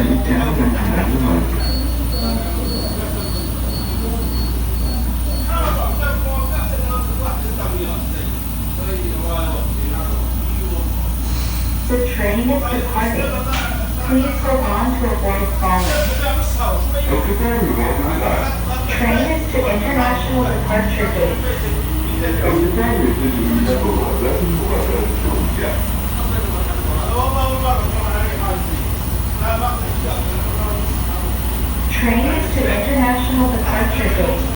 الابتعاد عن الرمال. The train is departing. Please hold on to avoid falling. القطار يواصل. Train is to International Departure Gate. القطار يتجه إلى بوابات المغادرة الجوية. Train is to International Departure Gate.